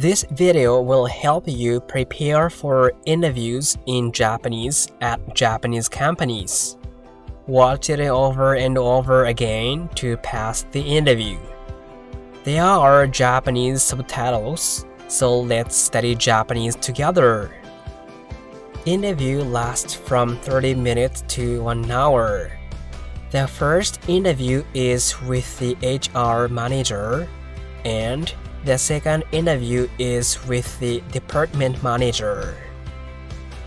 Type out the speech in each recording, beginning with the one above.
This video will help you prepare for interviews in Japanese at Japanese companies. Watch it over and over again to pass the interview. There are Japanese subtitles, so let's study Japanese together. Interview lasts from 30 minutes to 1 hour. The first interview is with the HR manager, and the second interview is with the department manager.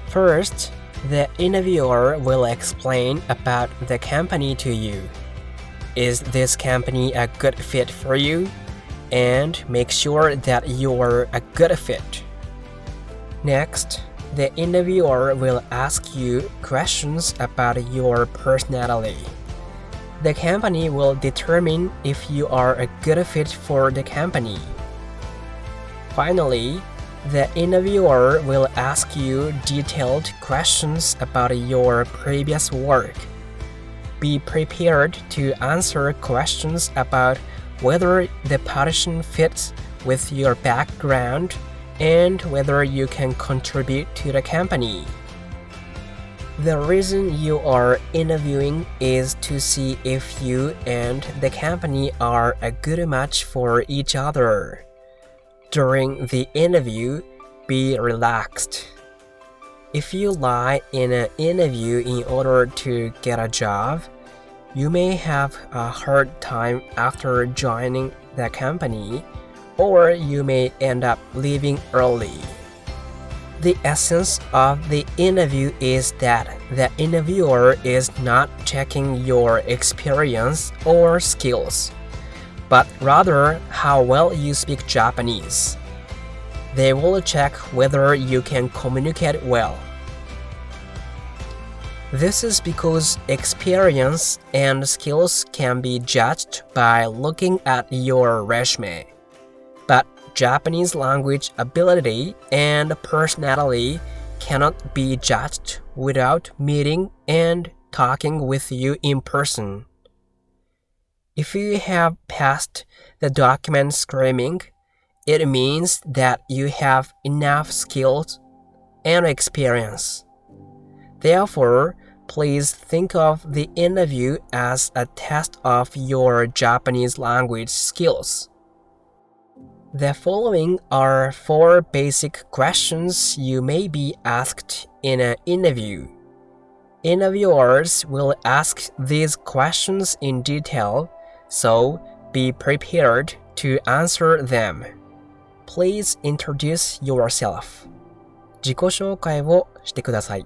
First, the interviewer will explain about the company to you. Is this company a good fit for you? And make sure that you're a good fit. Next, the interviewer will ask you questions about your personality. The company will determine if you are a good fit for the company. Finally, the interviewer will ask you detailed questions about your previous work. Be prepared to answer questions about whether the position fits with your background and whether you can contribute to the company. The reason you are interviewing is to see if you and the company are a good match for each other. During the interview, be relaxed. If you lie in an interview in order to get a job, you may have a hard time after joining the company, or you may end up leaving early. The essence of the interview is that the interviewer is not checking your experience or skills, but rather how well you speak Japanese. They will check whether you can communicate well. This is because experience and skills can be judged by looking at your resume, but Japanese language ability and personality cannot be judged without meeting and talking with you in person. If you have passed the document screening, it means that you have enough skills and experience. Therefore, please think of the interview as a test of your Japanese language skills. The following are 4 basic questions you may be asked in an interview. Interviewers will ask these questions in detail, so be prepared to answer them. Please introduce yourself. 自己紹介をしてください。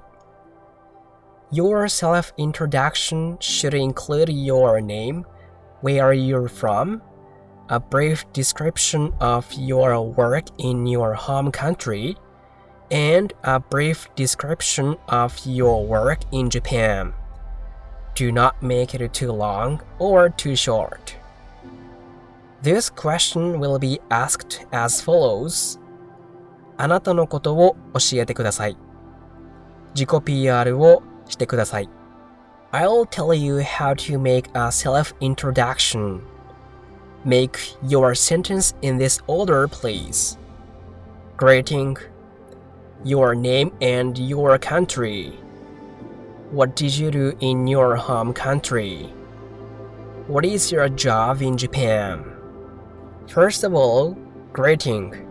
Your self-introduction should include your name, where you're from, a brief description of your work in your home country, and a brief description of your work in Japan. Do not make it too long or too short. This question will be asked as follows. あなたのことを教えてください。自己 PR をしてください。I'll tell you how to make a self-introduction. Make your sentence in this order, please. Greeting. Your name and your country. What did you do in your home country? What is your job in Japan? First of all, greeting.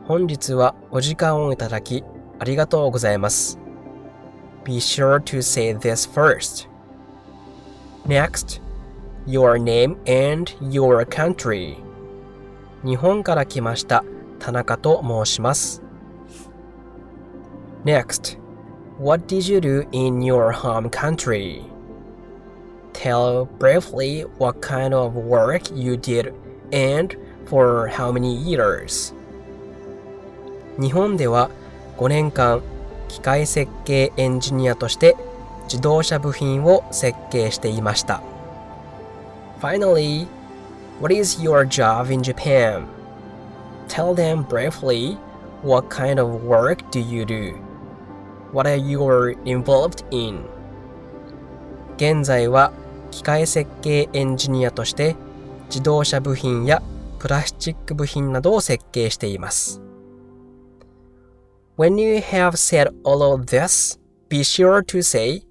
本日はお時間をいただきありがとうございます。Be sure to say this first. Next, your name and your country. 日本から来ました田中と申します。Next, what did you do in your home country? Tell briefly what kind of work you did and for how many years. 日本では5年間機械設計エンジニアとして自動車部品を設計していました。Finally, what is your job in Japan? Tell them briefly what kind of work do you do? What are you involved in? 現在は機械設計エンジニアとして自動車部品やプラスチック部品などを設計しています。When you have said all of this, be sure to say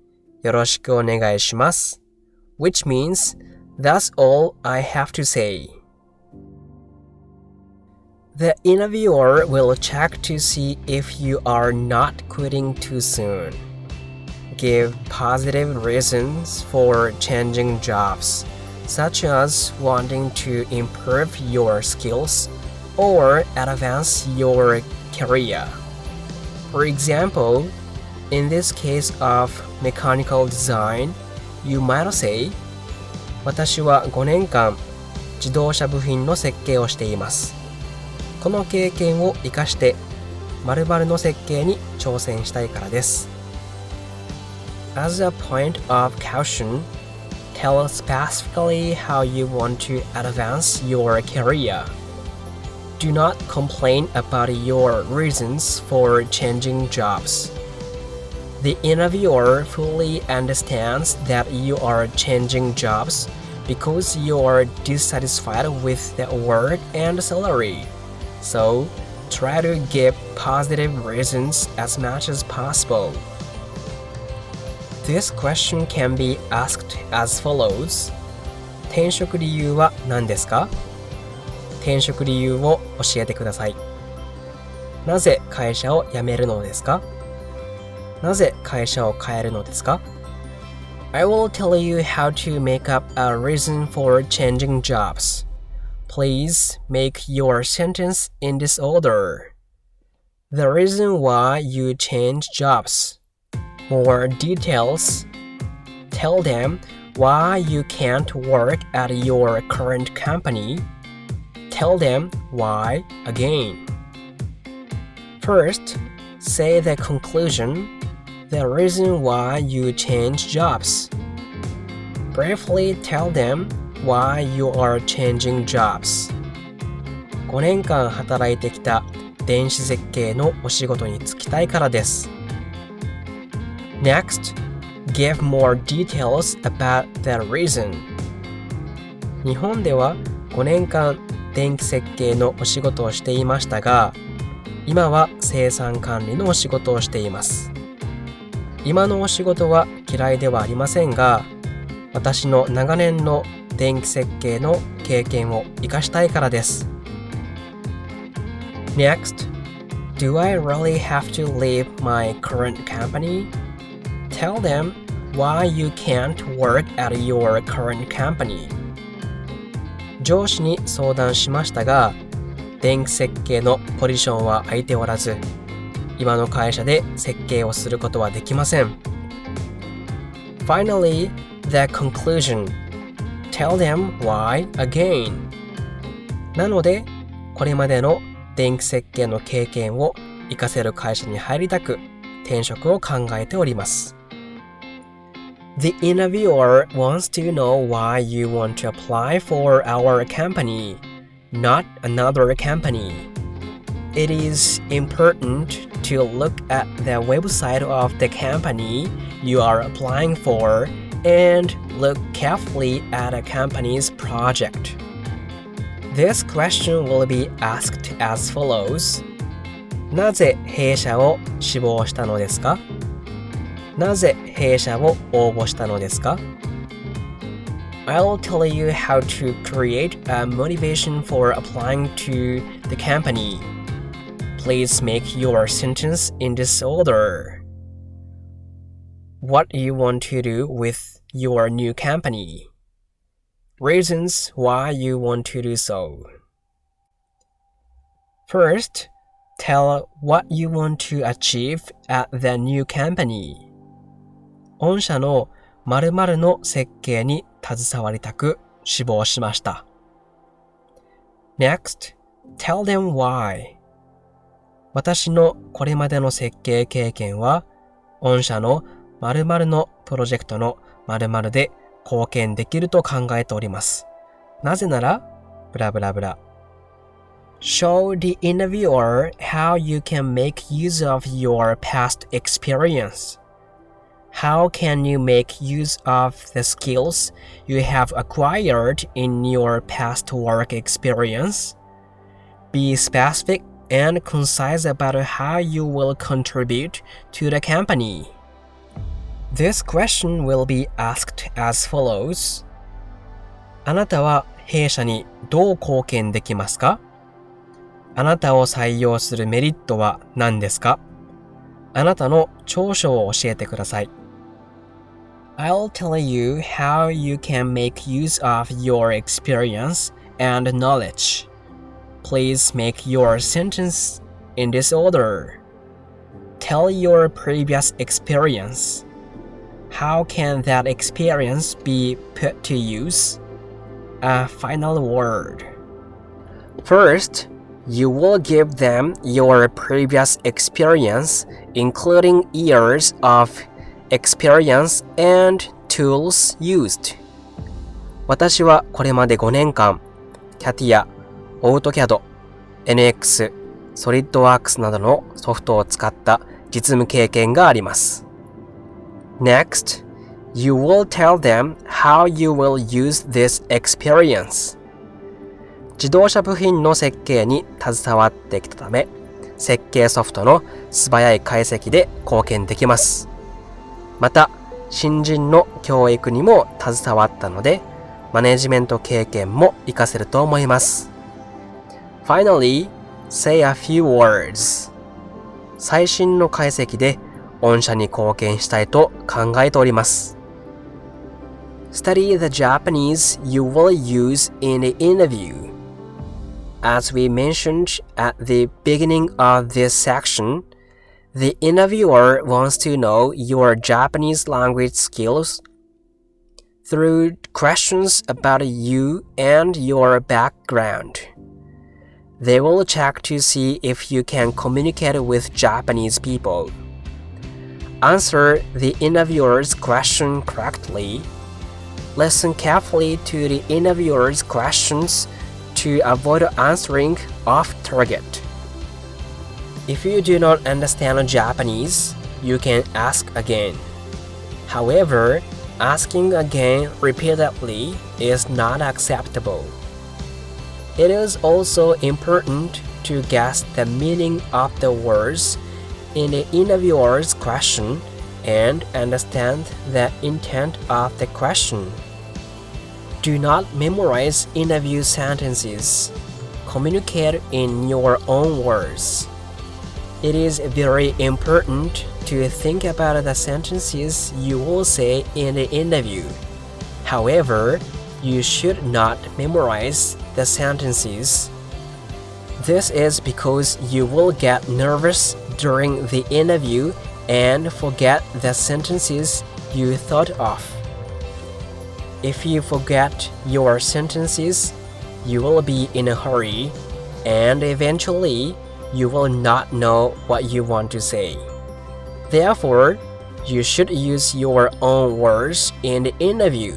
よろしくお願いします which means that's all I have to say. The interviewer will check to see if you are not quitting too soon. Give positive reasons for changing jobs, such as wanting to improve your skills or advance your career. For example, in this case of mechanical design, you might say, 私は5年間自動車部品の設計をしています。この経験を生かして〇〇の設計に挑戦したいからです。As a point of caution, tell specifically how you want to advance your career. Do not complain about your reasons for changing jobs. The interviewer fully understands that you are changing jobs because you are dissatisfied with the work and salary. So, try to give positive reasons as much as possible. This question can be asked as follows. 転職理由は何ですか？転職理由を教えてください。なぜ会社を辞めるのですか？なぜ会社を変えるのですか？ I will tell you how to make up a reason for changing jobs.Please make your sentence in this order. The reason why you change jobs. More details. Tell them why you can't work at your current company. Tell them why again. First, say the conclusion, the reason why you change jobs. Briefly tell them.Why you are changing jobs 5年間働いてきた電子設計のお仕事に就きたいからです。Next, give more details about the reason 日本では5年間電気設計のお仕事をしていましたが、今は生産管理のお仕事をしています。今のお仕事は嫌いではありませんが、私の長年の電気設計の経験を生かしたいからです。Next, do I really have to leave my current company? Tell them why you can't work at your current company. 上司に相談しましたが、電気設計のポジションは空いておらず、今の会社で設計をすることはできません。Finally, the conclusion.Tell them why again. なので、これまでの電気設計の経験を活かせる会社に入りたく、転職を考えております。The interviewer wants to know why you want to apply for our company, not another company. It is important to look at the website of the company you are applying for.And look carefully at a company's project. This question will be asked as follows. なぜ弊社を志望したのですか？なぜ弊社を応募したのですか？ I'll tell you how to create a motivation for applying to the company. Please make your sentence in this order.What you want to do with your new company. Reasons why you want to do so. First, tell what you want to achieve at the new company. 御社の〇〇の設計に携わりたく志望しました。Next, tell them why. 私のこれまでの設計経験は御社の〇〇のプロジェクトの〇〇で貢献できると考えております。なぜなら、ブラブラブラ。Show the interviewer how you can make use of your past experience. How can you make use of the skills you have acquired in your past work experience? Be specific and concise about how you will contribute to the company. This question will be asked as follows. あなたは弊社にどう貢献できますか？あなたを採用するメリットは何ですか？あなたの長所を教えてください。I'll tell you how you can make use of your experience and knowledge. Please make your sentence in this order. Tell your previous experience. How can that experience be put to use? A final word. First, you will give them your previous experience, including years of experience and tools used. 私はこれまで5年間、CATIA、AutoCAD、NX、SolidWorks などのソフトを使った実務経験があります。Next, you will tell them how you will use this experience. 自動車部品の設計に携わってきたため、設計ソフトの素早い解析で貢献できます。また、新人の教育にも携わったので、マネジメント経験も活かせると思います。Finally, say a few words. 最新の解析で御社に貢献したいと考えております。Study the Japanese you will use in the interview.As we mentioned at the beginning of this section, the interviewer wants to know your Japanese language skills through questions about you and your background. They will check to see if you can communicate with Japanese people. Answer the interviewer's question correctly. Listen carefully to the interviewer's questions.to avoid answering off target. If you do not understand Japanese, you can ask again. However, asking again repeatedly is not acceptable. It is also important to guess the meaning of the words in the interviewer's question and understand the intent of the question.Do not memorize interview sentences. Communicate in your own words. It is very important to think about the sentences you will say in the interview. However, you should not memorize the sentences. This is because you will get nervous during the interview and forget the sentences you thought of.If you forget your sentences, you will be in a hurry, and eventually, you will not know what you want to say. Therefore, you should use your own words in the interview.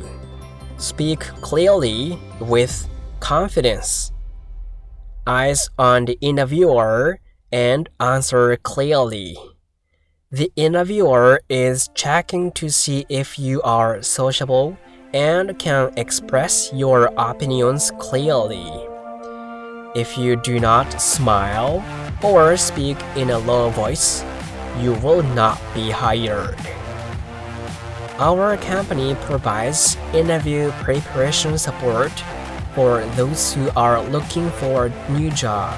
Speak clearly with confidence. Eyes on the interviewer and answer clearly. The interviewer is checking to see if you are sociable.and can express your opinions clearly. If you do not smile or speak in a low voice, you will not be hired. Our company provides interview preparation support for those who are looking for a new job.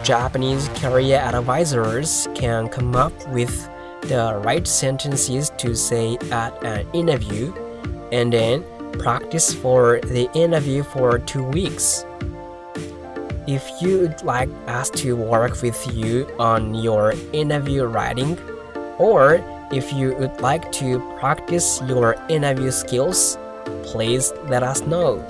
Japanese career advisors can come up with the right sentences to say at an interview.And then practice for the interview for 2 weeks. If you would like us to work with you on your interview writing, or if you would like to practice your interview skills, please let us know.